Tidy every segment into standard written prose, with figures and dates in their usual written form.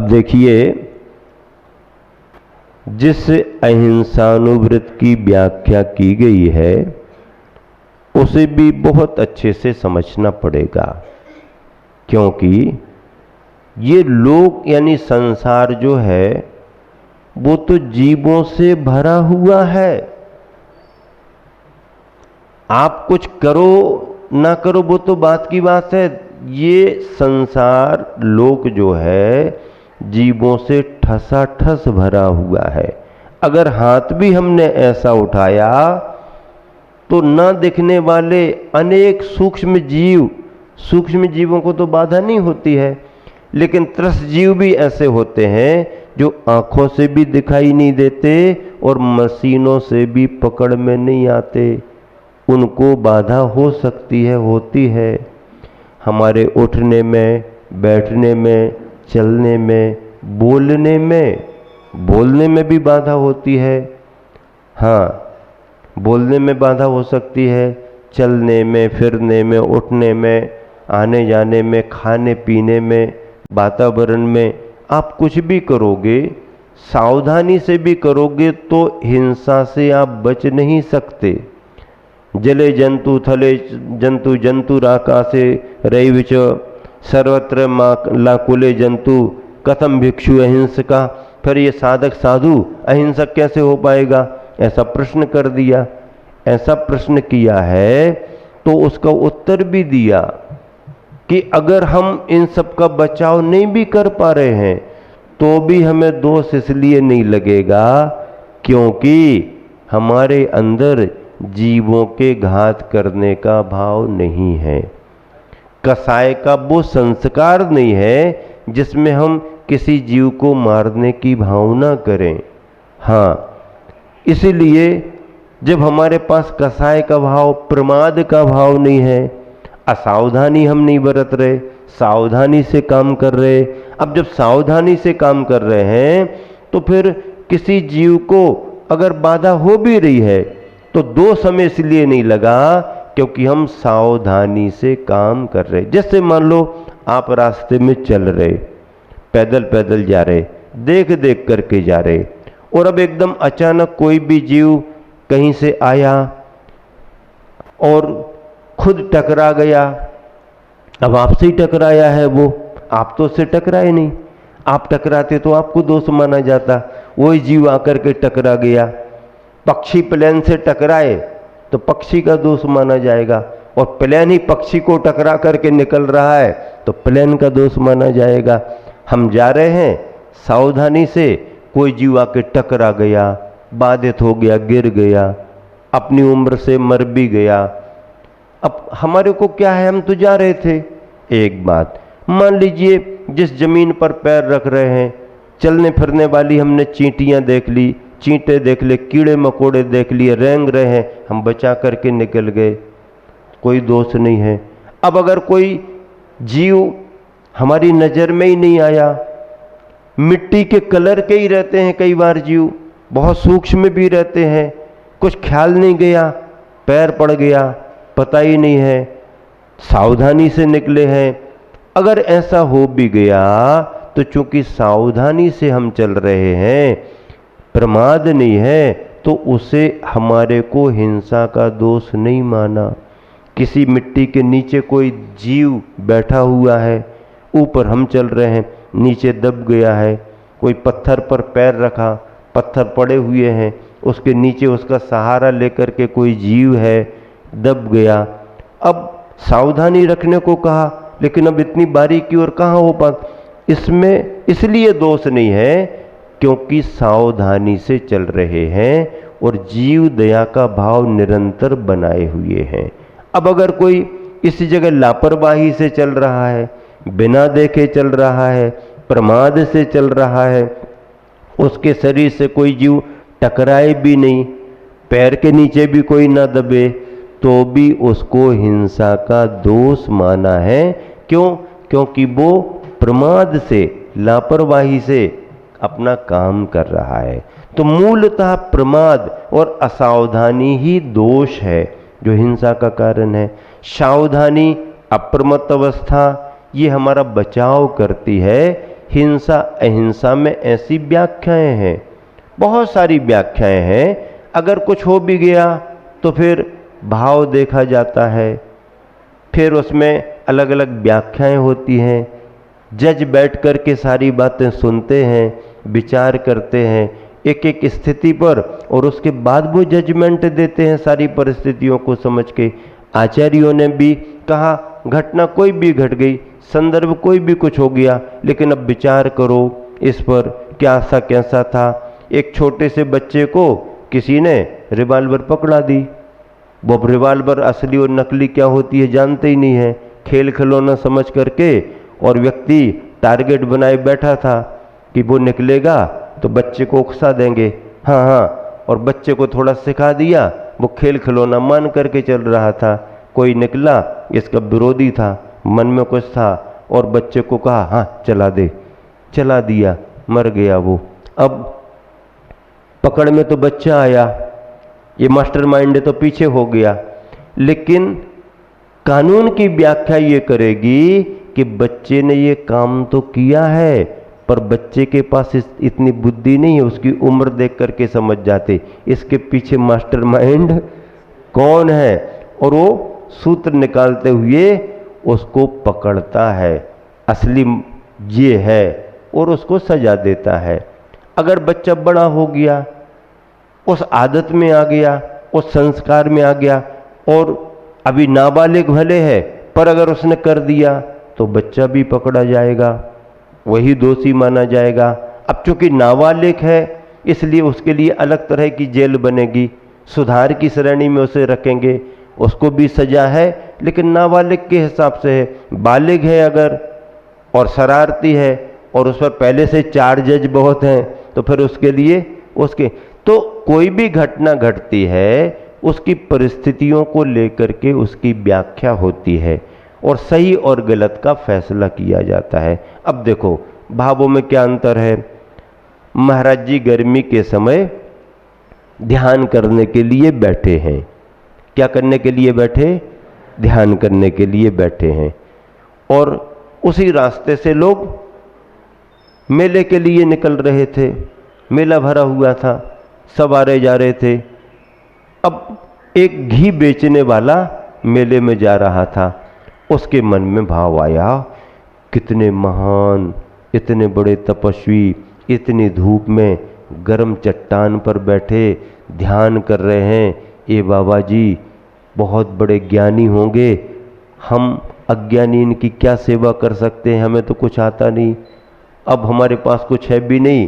देखिए, जिस अहिंसानुव्रत की व्याख्या की गई है उसे भी बहुत अच्छे से समझना पड़ेगा, क्योंकि ये लोक यानी संसार जो है वो तो जीवों से भरा हुआ है। आप कुछ करो ना करो वो तो बात की बात है, ये संसार लोक जो है जीवों से ठसाठस भरा हुआ है। अगर हाथ भी हमने ऐसा उठाया तो ना दिखने वाले अनेक सूक्ष्म जीवों को तो बाधा नहीं होती है, लेकिन त्रस्त जीव भी ऐसे होते हैं जो आंखों से भी दिखाई नहीं देते और मशीनों से भी पकड़ में नहीं आते, उनको बाधा हो सकती है, होती है। हमारे उठने में, बैठने में, चलने में, बोलने में भी बाधा होती है। हाँ, बोलने में बाधा हो सकती है, चलने में, फिरने में, उठने में, आने जाने में, खाने पीने में, वातावरण में। आप कुछ भी करोगे, सावधानी से भी करोगे तो हिंसा से आप बच नहीं सकते। जले जंतु थले जंतु जंतुराकाशे रैविच सर्वत्र लाकुले जंतु कथम भिक्षु अहिंसका। फिर ये साधक साधु अहिंसक कैसे हो पाएगा, ऐसा प्रश्न कर दिया। ऐसा प्रश्न किया है तो उसका उत्तर भी दिया कि अगर हम इन सब का बचाव नहीं भी कर पा रहे हैं तो भी हमें दोष इसलिए नहीं लगेगा क्योंकि हमारे अंदर जीवों के घात करने का भाव नहीं है, कसाय का वो संस्कार नहीं है जिसमें हम किसी जीव को मारने की भावना करें। हाँ, इसीलिए जब हमारे पास कसाय का भाव, प्रमाद का भाव नहीं है, असावधानी हम नहीं बरत रहे, सावधानी से काम कर रहे। अब जब सावधानी से काम कर रहे हैं तो फिर किसी जीव को अगर बाधा हो भी रही है तो दोष हमें इसलिए नहीं लगा क्योंकि हम सावधानी से काम कर रहे। जैसे मान लो आप रास्ते में चल रहे, पैदल पैदल जा रहे, देख देख करके जा रहे, और अब एकदम अचानक कोई भी जीव कहीं से आया और खुद टकरा गया। अब आपसे ही टकराया है वो, आप तो उससे टकराए नहीं, आप टकराते तो आपको दोष माना जाता, वही जीव आकर के टकरा गया। पक्षी प्लेन से टकराए तो पक्षी का दोष माना जाएगा, और प्लेन ही पक्षी को टकरा करके निकल रहा है तो प्लेन का दोष माना जाएगा। हम जा रहे हैं सावधानी से, कोई जीव आके टकरा गया, बाधित हो गया, गिर गया, अपनी उम्र से मर भी गया। अब हमारे को क्या है, हम तो जा रहे थे। एक बात मान लीजिए, जिस जमीन पर पैर रख रहे हैं, चलने फिरने वाली हमने चींटियां देख ली, चींटे देख ले, कीड़े मकोड़े देख लिए, रेंग रहे हैं, हम बचा करके निकल गए, कोई दोष नहीं है। अब अगर कोई जीव हमारी नज़र में ही नहीं आया, मिट्टी के कलर के ही रहते हैं कई बार जीव, बहुत सूक्ष्म भी रहते हैं, कुछ ख्याल नहीं गया, पैर पड़ गया, पता ही नहीं है, सावधानी से निकले हैं। अगर ऐसा हो भी गया तो चूंकि सावधानी से हम चल रहे हैं, प्रमाद नहीं है, तो उसे हमारे को हिंसा का दोष नहीं माना। किसी मिट्टी के नीचे कोई जीव बैठा हुआ है, ऊपर हम चल रहे हैं, नीचे दब गया है, कोई पत्थर पर पैर रखा, पत्थर पड़े हुए हैं, उसके नीचे उसका सहारा लेकर के कोई जीव है, दब गया। अब सावधानी रखने को कहा, लेकिन अब इतनी बारीकी और कहाँ हो पा, इसमें इसलिए दोष नहीं है क्योंकि सावधानी से चल रहे हैं और जीव दया का भाव निरंतर बनाए हुए हैं। अब अगर कोई इस जगह लापरवाही से चल रहा है, बिना देखे चल रहा है, प्रमाद से चल रहा है, उसके शरीर से कोई जीव टकराए भी नहीं, पैर के नीचे भी कोई ना दबे, तो भी उसको हिंसा का दोष माना है। क्यों? क्योंकि वो प्रमाद से, लापरवाही से अपना काम कर रहा है। तो मूलतः प्रमाद और असावधानी ही दोष है जो हिंसा का कारण है। सावधानी, अप्रमत्त अवस्था, ये हमारा बचाव करती है हिंसा अहिंसा में ऐसी व्याख्याएं हैं, बहुत सारी व्याख्याएं हैं। अगर कुछ हो भी गया तो फिर भाव देखा जाता है, फिर उसमें अलग अलग व्याख्याएं होती हैं। जज बैठ कर के सारी बातें सुनते हैं, विचार करते हैं एक एक स्थिति पर, और उसके बाद वो जजमेंट देते हैं सारी परिस्थितियों को समझ के। आचार्यों ने भी कहा घटना कोई भी घट गई, संदर्भ कोई भी कुछ हो गया, लेकिन अब विचार करो इस पर, क्या सा कैसा था। एक छोटे से बच्चे को किसी ने रिवाल्वर पकड़ा दी, वो रिवाल्वर असली और नकली क्या होती है जानते ही नहीं है, खेल खिलौना समझ करके, और व्यक्ति टारगेट बनाए बैठा था कि वो निकलेगा तो बच्चे को उकसा देंगे, हाँ हाँ, और बच्चे को थोड़ा सिखा दिया, वो खेल खिलौना मान करके चल रहा था। कोई निकला, इसका विरोधी था, मन में कुछ था, और बच्चे को कहा हाँ चला दे, चला दिया, मर गया वो। अब पकड़ में तो बच्चा आया, ये मास्टरमाइंड तो पीछे हो गया, लेकिन कानून की व्याख्या ये करेगी कि बच्चे ने ये काम तो किया है, पर बच्चे के पास इतनी बुद्धि नहीं है, उसकी उम्र देख करके समझ जाते इसके पीछे मास्टरमाइंड कौन है, और वो सूत्र निकालते हुए उसको पकड़ता है, असली ये है, और उसको सजा देता है। अगर बच्चा बड़ा हो गया, उस आदत में आ गया, उस संस्कार में आ गया, और अभी नाबालिग भले है, पर अगर उसने कर दिया तो बच्चा भी पकड़ा जाएगा, वही दोषी माना जाएगा। अब चूंकि नाबालिग है इसलिए उसके लिए अलग तरह की जेल बनेगी, सुधार की श्रेणी में उसे रखेंगे, उसको भी सजा है, लेकिन नाबालिग के हिसाब से है। बालिग है अगर और शरारती है, और उस पर पहले से 4 जज बहुत हैं, तो फिर उसके लिए उसके तो कोई भी घटना घटती है उसकी परिस्थितियों को लेकर के उसकी व्याख्या होती है, और सही और गलत का फैसला किया जाता है। अब देखो भावों में क्या अंतर है। महाराज जी गर्मी के समय ध्यान करने के लिए बैठे हैं। क्या करने के लिए बैठे? ध्यान करने के लिए बैठे हैं, और उसी रास्ते से लोग मेले के लिए निकल रहे थे, मेला भरा हुआ था, सब आ रहे जा रहे थे। अब एक घी बेचने वाला मेले में जा रहा था, उसके मन में भाव आया, कितने महान, इतने बड़े तपस्वी इतनी धूप में गर्म चट्टान पर बैठे ध्यान कर रहे हैं, ये बाबा जी बहुत बड़े ज्ञानी होंगे, हम अज्ञानी इनकी क्या सेवा कर सकते हैं, हमें तो कुछ आता नहीं, अब हमारे पास कुछ है भी नहीं,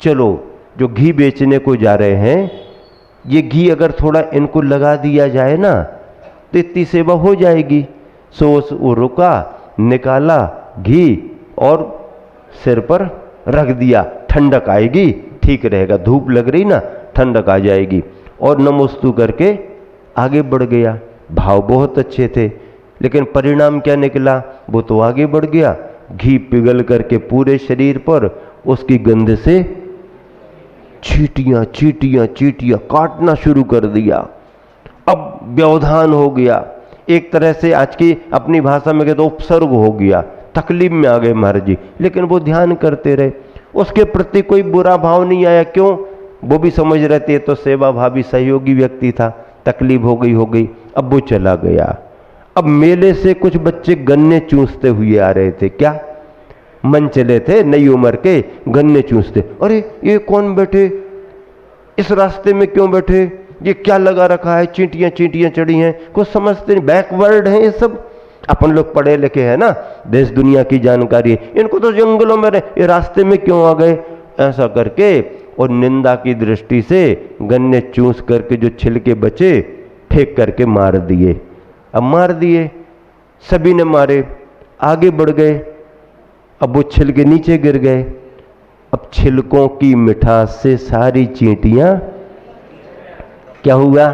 चलो जो घी बेचने को जा रहे हैं, ये घी अगर थोड़ा इनको लगा दिया जाए ना तो इतनी सेवा हो जाएगी। सो वो रुका, निकाला घी और सिर पर रख दिया, ठंडक आएगी, ठीक रहेगा, धूप लग रही ना, ठंडक आ जाएगी, और नमोस्तु करके आगे बढ़ गया। भाव बहुत अच्छे थे, लेकिन परिणाम क्या निकला, वो तो आगे बढ़ गया, घी पिघल करके पूरे शरीर पर उसकी गंध से चींटियां चींटियां चींटियां काटना शुरू कर दिया। अब व्यवधान हो गया, एक तरह से आज की अपनी भाषा में कहते उपसर्ग हो गया, तकलीफ में आ गए महाराज जी, लेकिन वो ध्यान करते रहे, उसके प्रति कोई बुरा भाव नहीं आया। क्यों? वो भी समझ रहे थे तो सेवा भावी सहयोगी व्यक्ति था, तकलीफ हो गई, अब वो चला गया। अब मेले से कुछ बच्चे गन्ने चूसते हुए आ रहे थे, क्या मन चले थे, नई उम्र के गन्ने चूसते, अरे ये कौन बैठे, इस रास्ते में क्यों बैठे, ये क्या लगा रखा है, चींटियां चींटियां चढ़ी हैं, कुछ समझते नहीं, बैकवर्ड हैं ये सब। अपन लोग पढ़े लिखे हैं ना, देश दुनिया की जानकारी है, इनको तो जंगलों में रहे, ये रास्ते में क्यों आ गए, ऐसा करके, और निंदा की दृष्टि से गन्ने चूस करके जो छिलके बचे फेंक करके मार दिए। अब मार दिए, सभी ने मारे, आगे बढ़ गए, अब वो छिलके नीचे गिर गए। अब छिलकों की मिठास से सारी चींटियां, क्या हुआ,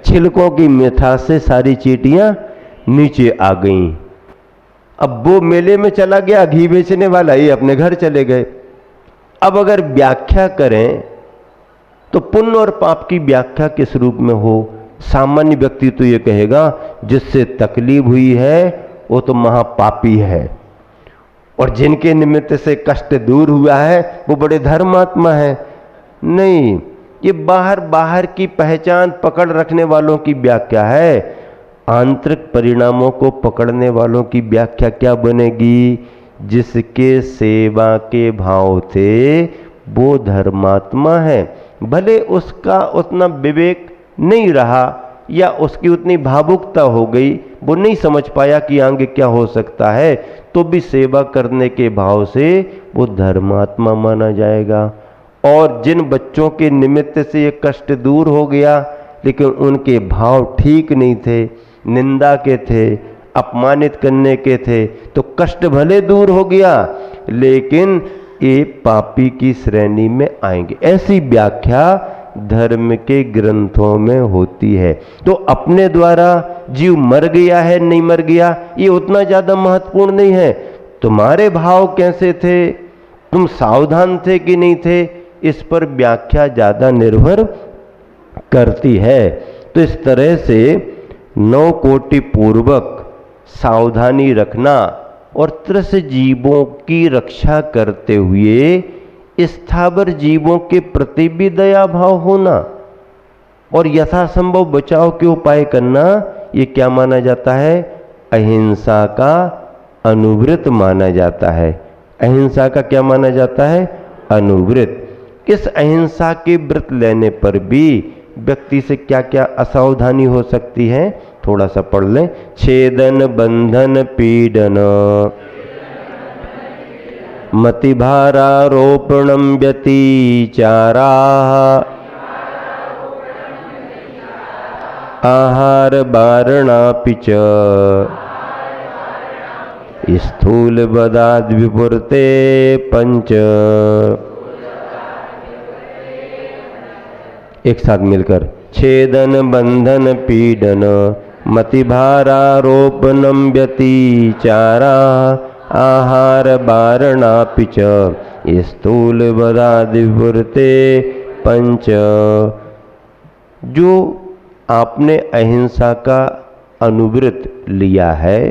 छिलकों की मिठास से सारी चींटियां नीचे आ गईं। अब वो मेले में चला गया घी बेचने वाला, ये अपने घर चले गए। अब अगर व्याख्या करें तो पुण्य और पाप की व्याख्या किस रूप में हो? सामान्य व्यक्ति तो ये कहेगा जिससे तकलीफ हुई है वो तो महापापी है, और जिनके निमित्त से कष्ट दूर हुआ है वो बड़े धर्मात्मा है। नहीं, ये बाहर बाहर की पहचान पकड़ रखने वालों की व्याख्या है। आंतरिक परिणामों को पकड़ने वालों की व्याख्या क्या बनेगी? जिसके सेवा के भाव थे वो धर्मात्मा है। भले उसका उतना विवेक नहीं रहा या उसकी उतनी भावुकता हो गई, वो नहीं समझ पाया कि आगे क्या हो सकता है, तो भी सेवा करने के भाव से वो धर्मात्मा माना जाएगा। और जिन बच्चों के निमित्त से ये कष्ट दूर हो गया लेकिन उनके भाव ठीक नहीं थे, निंदा के थे, अपमानित करने के थे, तो कष्ट भले दूर हो गया लेकिन ये पापी की श्रेणी में आएंगे। ऐसी व्याख्या धर्म के ग्रंथों में होती है। तो अपने द्वारा जीव मर गया है नहीं मर गया ये उतना ज्यादा महत्वपूर्ण नहीं है। तुम्हारे भाव कैसे थे, तुम सावधान थे कि नहीं थे, इस पर व्याख्या ज्यादा निर्भर करती है। तो इस तरह से 9 कोटि पूर्वक सावधानी रखना और त्रस जीवों की रक्षा करते हुए स्थावर जीवों के प्रति भी दया भाव होना और यथासंभव बचाव के उपाय करना, ये क्या माना जाता है? अहिंसा का अनुव्रत माना जाता है। अहिंसा का क्या माना जाता है? अनुव्रत। इस अहिंसा के व्रत लेने पर भी व्यक्ति से क्या क्या असावधानी हो सकती है, थोड़ा सा पढ़ लें। छेदन बंधन पीडन मतिभारारोपणं व्यतिचारा आहार वारणापि च स्थूल बदाद विपुरते पंच। एक साथ मिलकर छेदन बंधन पीडन मतिभारारोपणं व्यतिचारा आहार वारणापि च स्थूल बदादि विपुरते पंच। जो आपने अहिंसा का अनुव्रत लिया है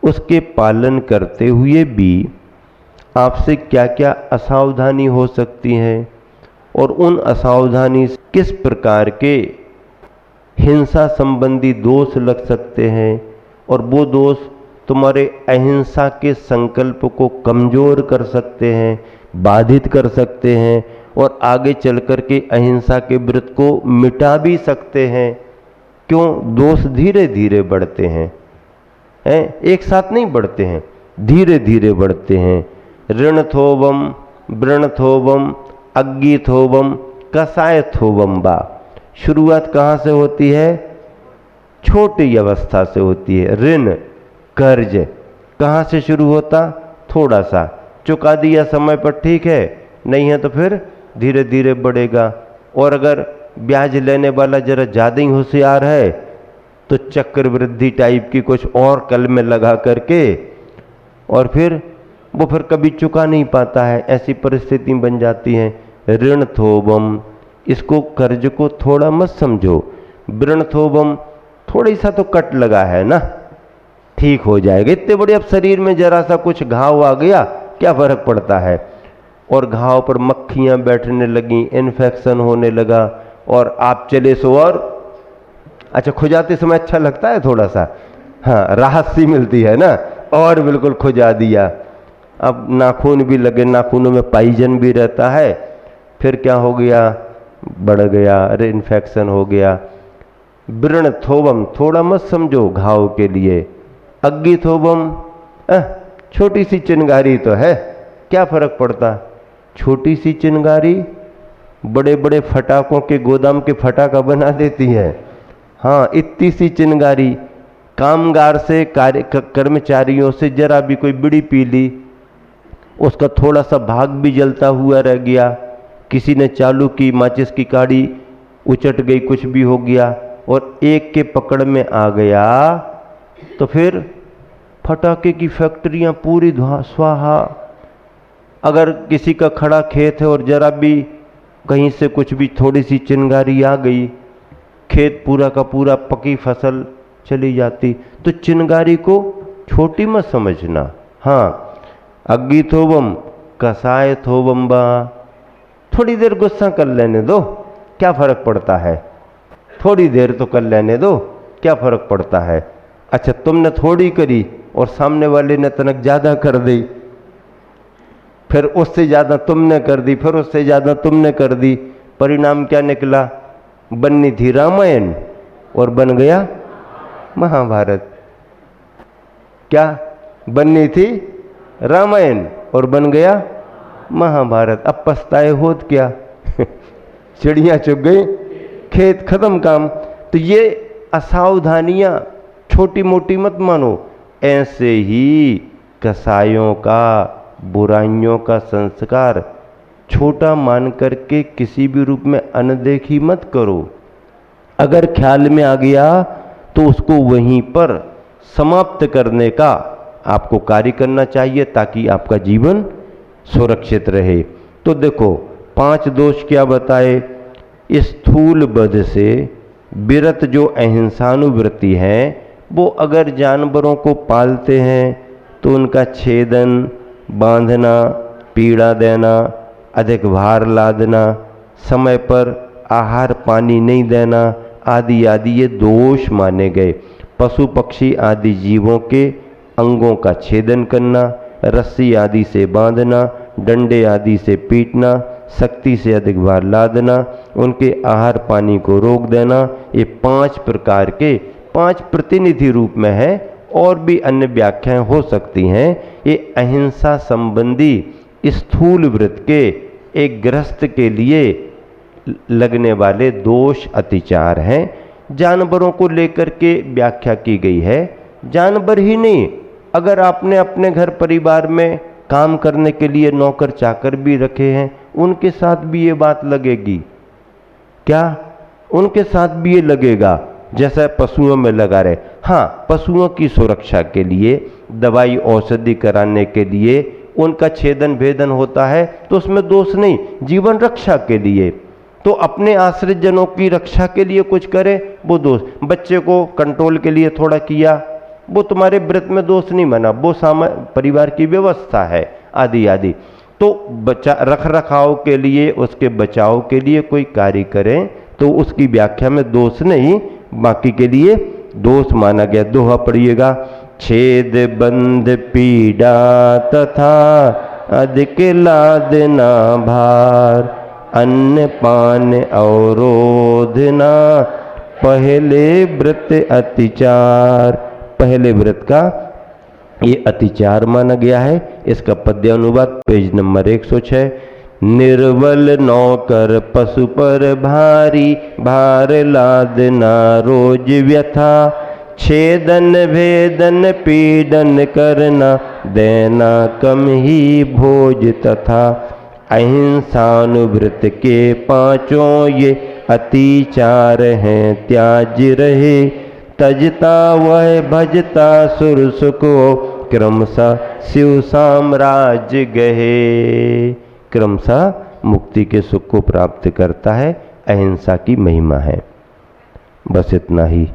उसके पालन करते हुए भी आपसे क्या क्या असावधानी हो सकती है और उन असावधानी से किस प्रकार के हिंसा संबंधी दोष लग सकते हैं और वो दोष तुम्हारे अहिंसा के संकल्प को कमजोर कर सकते हैं, बाधित कर सकते हैं और आगे चल कर के अहिंसा के व्रत को मिटा भी सकते हैं। क्यों? दोष धीरे धीरे बढ़ते हैं, एक साथ नहीं बढ़ते हैं, धीरे धीरे बढ़ते हैं। ऋण थोबम व्रण थोबम अग्गी थोबम कसाय थोबम बा। शुरुआत कहाँ से होती है? छोटी अवस्था से होती है। ऋण कर्ज कहाँ से शुरू होता? थोड़ा सा चुका दिया समय पर, ठीक है, नहीं है तो फिर धीरे धीरे बढ़ेगा। और अगर ब्याज लेने वाला जरा ज़्यादा ही होशियार है तो चक्रवृद्धि टाइप की कुछ और कल में लगा करके और फिर वो फिर कभी चुका नहीं पाता है, ऐसी परिस्थिति बन जाती है। ऋण थोबम, इसको कर्ज को थोड़ा मत समझो। वृण थोबम, थोड़ी सा तो कट लगा है ना, ठीक हो जाएगा। इतने बड़े अब शरीर में जरा सा कुछ घाव आ गया, क्या फर्क पड़ता है? और घाव पर मक्खियां बैठने लगी, इन्फेक्शन होने लगा और आप चले सो और अच्छा खुजाते समय अच्छा लगता है थोड़ा सा, हाँ राहत सी मिलती है ना, और बिल्कुल खुजा दिया। अब नाखून भी लगे, नाखूनों में पाइजन भी रहता है, फिर क्या हो गया? बढ़ गया, अरे इन्फेक्शन हो गया। वृण थोबम, थोड़ा मत समझो घाव के लिए। अग्गी थोबम, छोटी सी चिंगारी तो है, क्या फर्क पड़ता? छोटी सी चिंगारी बड़े बड़े फटाकों के गोदाम के फटाका बना देती है। हाँ, इतनी सी चिंगारी कामगार से कर्मचारियों से जरा भी कोई बीड़ी पी ली, उसका थोड़ा सा भाग भी जलता हुआ रह गया, किसी ने चालू की माचिस की काड़ी उचट गई, कुछ भी हो गया और एक के पकड़ में आ गया तो फिर फटाके की फैक्ट्रियां पूरी स्वाहा। अगर किसी का खड़ा खेत है और जरा भी कहीं से कुछ भी थोड़ी सी चिंगारी आ गई, खेत पूरा का पूरा पकी फसल चली जाती। तो चिंगारी को छोटी मत समझना। हाँ, अग्गी थोबम कसाय थोबम बा। थोड़ी देर गुस्सा कर लेने दो, क्या फर्क पड़ता है, थोड़ी देर तो कर लेने दो, क्या फर्क पड़ता है। अच्छा तुमने थोड़ी करी और सामने वाले ने तनक ज़्यादा कर दी, फिर उससे ज़्यादा तुमने कर दी, फिर उससे ज़्यादा तुमने कर दी, परिणाम क्या निकला? बननी थी रामायण और बन गया महाभारत। क्या बननी थी? रामायण और बन गया महाभारत। अब पछताए होत क्या? चिड़ियाँ चुग गई, खेत खत्म काम। तो ये असावधानियाँ छोटी मोटी मत मानो, ऐसे ही कसायों का, बुराइयों का संस्कार छोटा मान करके किसी भी रूप में अनदेखी मत करो। अगर ख्याल में आ गया तो उसको वहीं पर समाप्त करने का आपको कार्य करना चाहिए ताकि आपका जीवन सुरक्षित रहे। तो देखो 5 दोष क्या बताए? स्थूल बध से विरत जो अहिंसानुवृत्ति है, वो अगर जानवरों को पालते हैं तो उनका छेदन, बांधना, पीड़ा देना, अधिक भार लादना, समय पर आहार पानी नहीं देना आदि आदि ये दोष माने गए। पशु पक्षी आदि जीवों के अंगों का छेदन करना, रस्सी आदि से बांधना, डंडे आदि से पीटना, शक्ति से अधिक भार लादना, उनके आहार पानी को रोक देना, ये 5 प्रकार के 5 प्रतिनिधि रूप में है। और भी अन्य व्याख्याएं हो सकती हैं। ये अहिंसा संबंधी स्थूल व्रत के एक गृहस्थ के लिए लगने वाले दोष अतिचार हैं। जानवरों को लेकर के व्याख्या की गई है। जानवर ही नहीं, अगर आपने अपने घर परिवार में काम करने के लिए नौकर चाकर भी रखे हैं, उनके साथ भी ये बात लगेगी क्या? उनके साथ भी ये लगेगा जैसा पशुओं में लगा रहे। हाँ, पशुओं की सुरक्षा के लिए, दवाई औषधि कराने के लिए उनका छेदन भेदन होता है तो उसमें दोष नहीं, जीवन रक्षा के लिए। तो अपने आश्रित जनों की रक्षा के लिए कुछ करे वो दोष। बच्चे को कंट्रोल के लिए थोड़ा किया, वो तुम्हारे व्रत में दोष नहीं बना, वो परिवार की व्यवस्था है आदि आदि। तो बचा रख रखाव के लिए, उसके बचाव के लिए कोई कार्य करें तो उसकी व्याख्या में दोष नहीं, बाकी के लिए दोष माना गया। दोहा पढ़िएगा। छेद बंध पीड़ा तथा अधिक लादना भार, अन्न पान अवरोधना पहले व्रत अतिचार। पहले व्रत का ये अतिचार माना गया है। इसका पद्य अनुवाद पेज नंबर 106। निर्बल नौकर पशु पर भारी, भार लादना रोज व्यथा, छेदन भेदन पीड़न करना, देना कम ही भोज तथा। अहिंसानुव्रत के 5 ये अतिचार हैं त्याज रहे, तजता वह भजता सुर सुको, क्रमशः शिव साम्राज्य गहे। क्रमशः मुक्ति के सुख को प्राप्त करता है। अहिंसा की महिमा है। बस इतना ही।